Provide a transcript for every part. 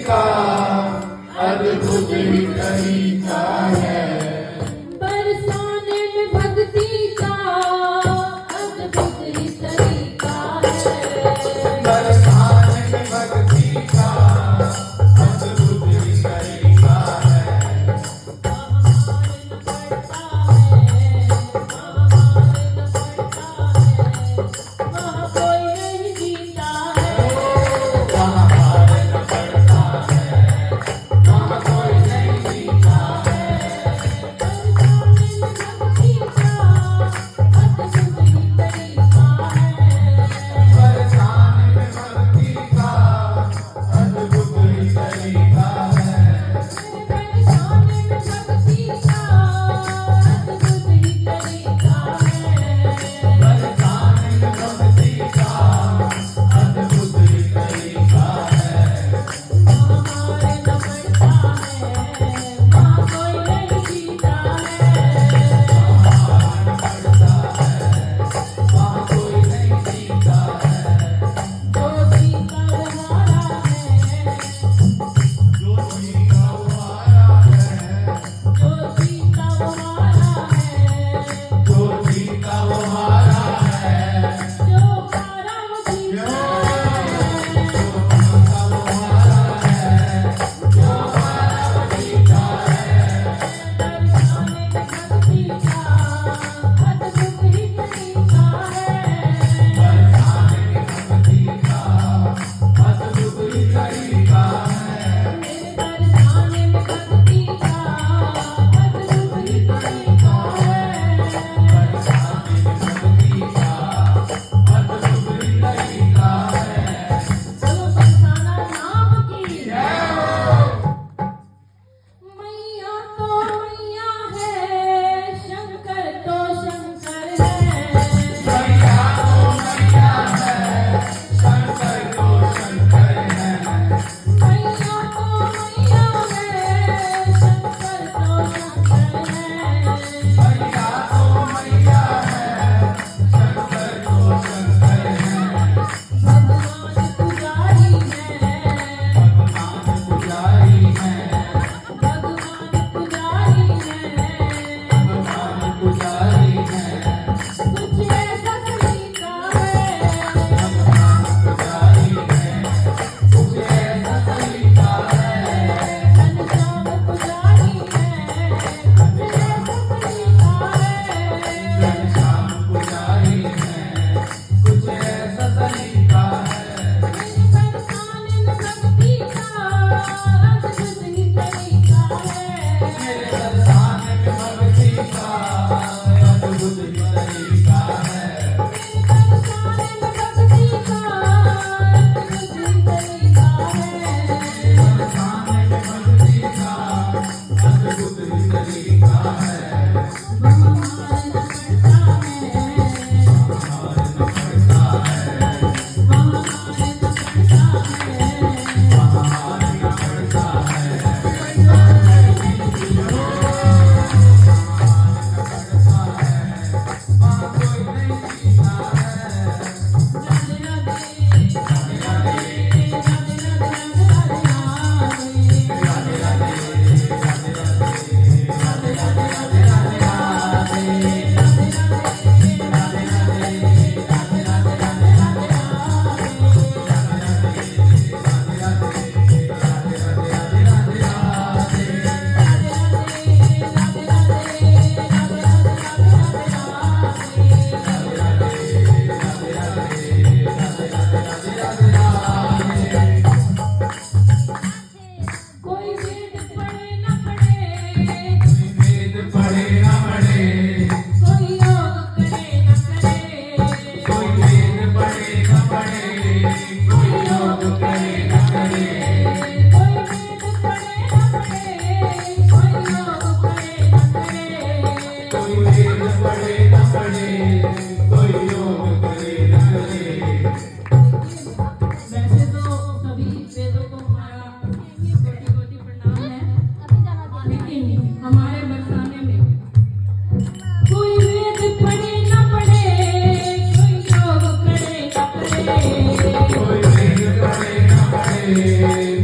का अद्भुत ही तरीका है। बरसाने में भक्ति का अद्भुत ही तरीका है। बरसाने में भक्ति का अद्भुत ही तरीका है।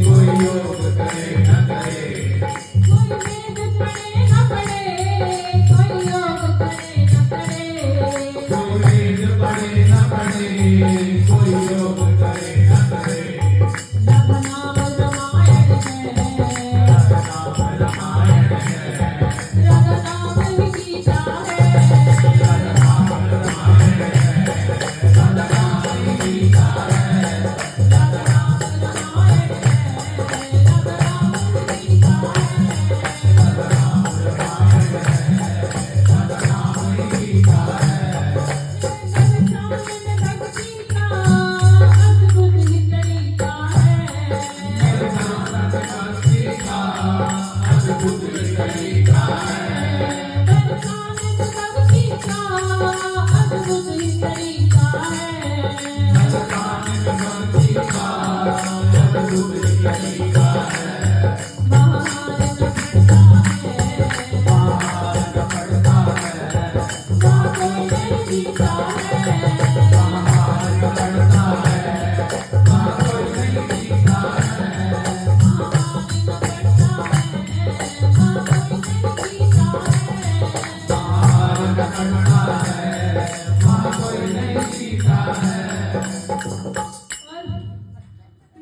कोई योग बढ़ना है, वहाँ कोई नहीं जीता है। और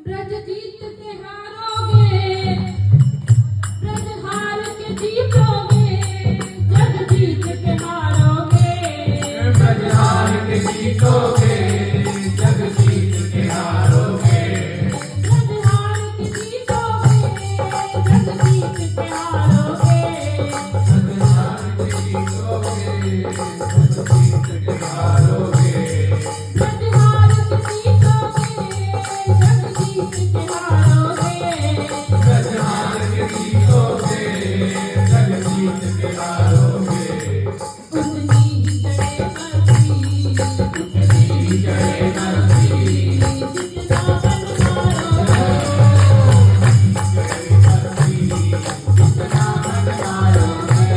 ब्रज जीत के हारोगे, ब्रज हार के जीतोगे, जग जीत के हारोगे। ब्रजहार के जीतोगे, जग जीत के हारोगे। ब्रज हार के जीतोगे, जग जीत के हारोगे। ब्रजहार के जीतोगे, जग जीत के हारोगे। ब्रज हार के जीतोगे, जग जीत के हारोगे। ब्रजहार के जीतोगे, जग जीत के हारोगे। उतनी ही चढ़े बरसी, उतनी ही चढ़े बरसी, जितना मन मारोगे। चढ़े बरसी, जितना मन मारोगे।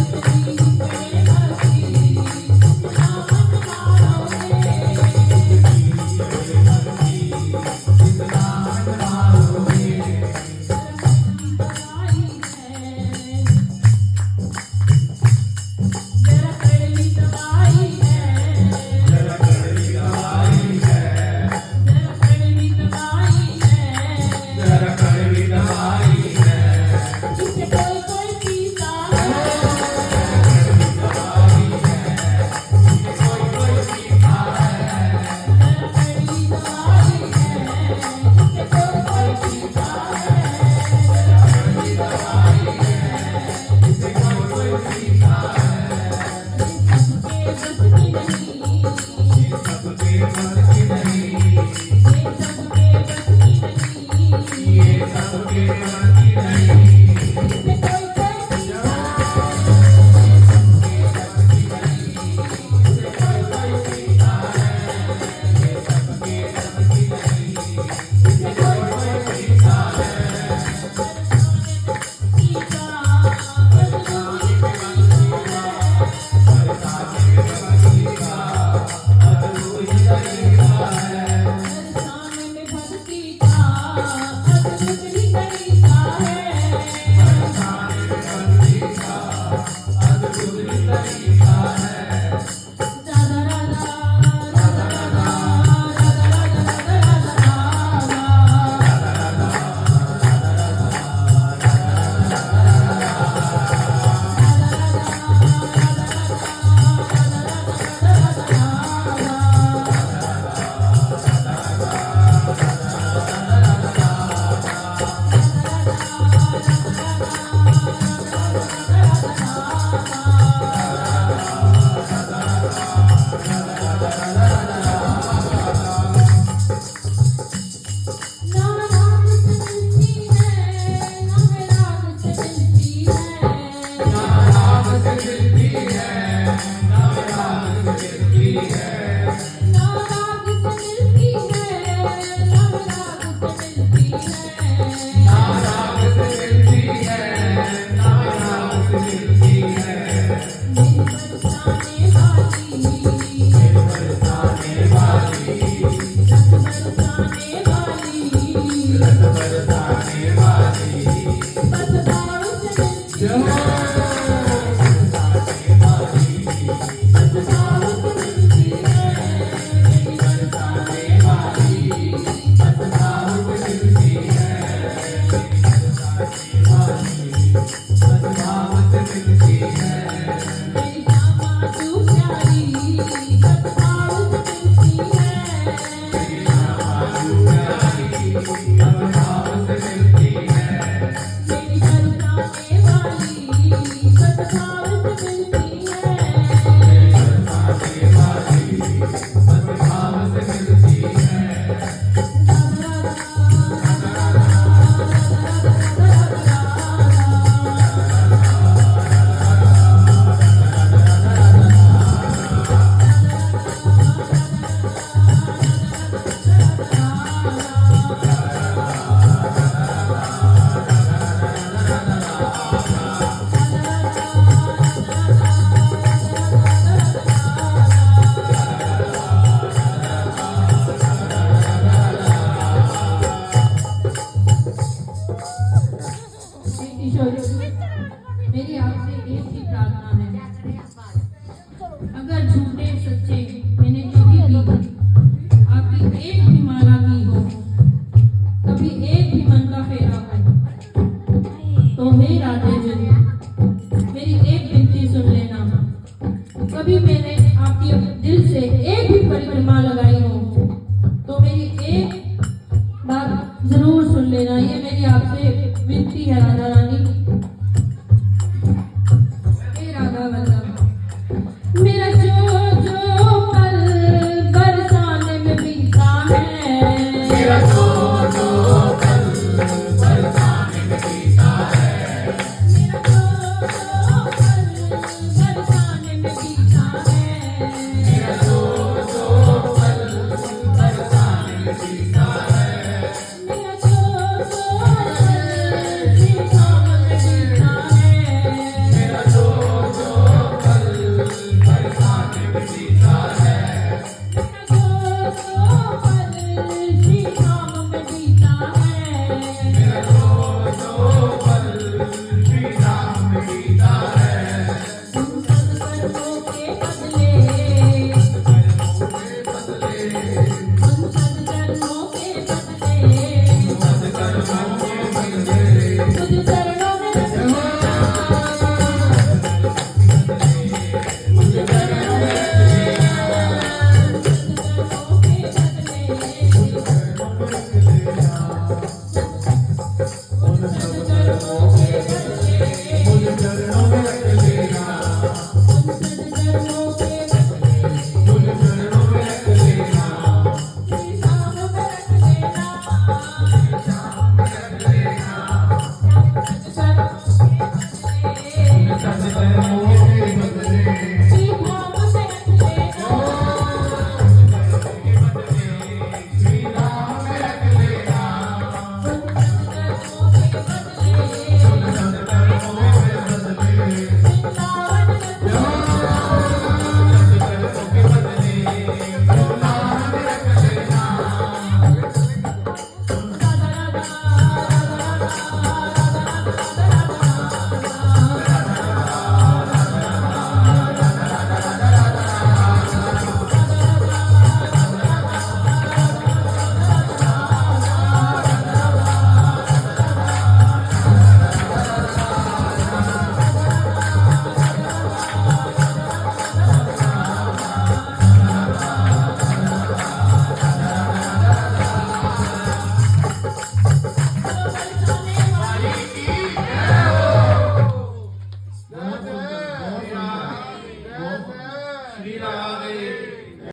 उतनी ही चढ़े बरसी, जितना मन मारोगे। चढ़े बरसी, जितना मन मारोगे। जरा कड़वी दवाई है, जरा कड़वी दवाई है, जरा कड़वी दवाई है। जरा कड़वी दवाई है। जिसे कोई कोई पीता है, कोई कोई पीता है। जरा कड़वी दवाई है, जिसे कोई कोई पीता है। कड़वी दवाई है, जिसे कोई कोई पीता है। सबके बस की नहीं, ये सबके बस की नहीं, ये सबके बस की नहीं। ये सबके बस की नहीं। जिसे कोई कोई पीता है, जिसे कोई कोई पीता है। ये सबके बस की नहीं, जिसे कोई कोई पीता है। पीता बदलूं नहीं है। बरसाने में बरसी का अद्भुत तरीका है। बरसाने में भक्ति का अद्भुत ही तरीका है। बरसाने में बरसी का अद्भुत तरीका है। राधा राधा राधा राधा राधा राधा ना राग से मिलती है, ना राग से मिलती है। ना राग से मिलती है, ना राग से मिलती है। ना राग से मिलती है, ना राग से मिलती है। ना राग से मिलती है, ना राग से मिलती है। मेरी बरसाने वाली, मेरे बरसाने वाली, रत बरसाने वाली, रत बरसाने वाली। बस भाव से मिलती है, बरसाने वाली, बस भाव से मिलती है। मेरी बरसाने वाली, बस भाव से मिलती है। मेरी बरसाने वाली, बस भाव से मिलती है। मेरी श्यामा तू प्यारी, बस भाव से मिलती है। मेरी आवाज़ प्यारी, बस भाव से मिलती है। मेरी बरसाने वाली, बस भाव से मिलती है। बरसाने वाली, बस भाव से मिलती है। ईश्वर मेरी आपसे एक ही प्रार्थना है अगर झूठे सच्चे मैंने कभी भी आपकी एक भी माला की हो, कभी एक भी मन का फेरा हो, तो हे राधे जी मेरी एक विनती सुन लेना। कभी मैंने आपकी दिल से एक भी परिक्रमा लगाई हो तो मेरी एक बात जरूर सुन लेना। ये मेरी आपसे विनती है राधा रानी। हे राधा वल्लभ मेरा जो जो पल बरसाने में बीता है, मेरा जो पल बरसाने में बीता है, मेरा जो पल बरसाने में बीता है, मेरा जो पल बरसाने में बीता है, मेरा जो पल बीता है, मेरा जो पल बरसाने में बीता है, मेरा जो पल श्री राम में बीता है। उन सब कर्मों के बदले, उन सत्कर्मों के बदले, तुझ चरणों में रखना, तुझ चरणों में सत्कर्मों के मुझे चरणों में रख लेना, सत्कर्मों के बदले, मुझे चरणों में रख लेना, श्री राम में रख लेना, सत्कर्मों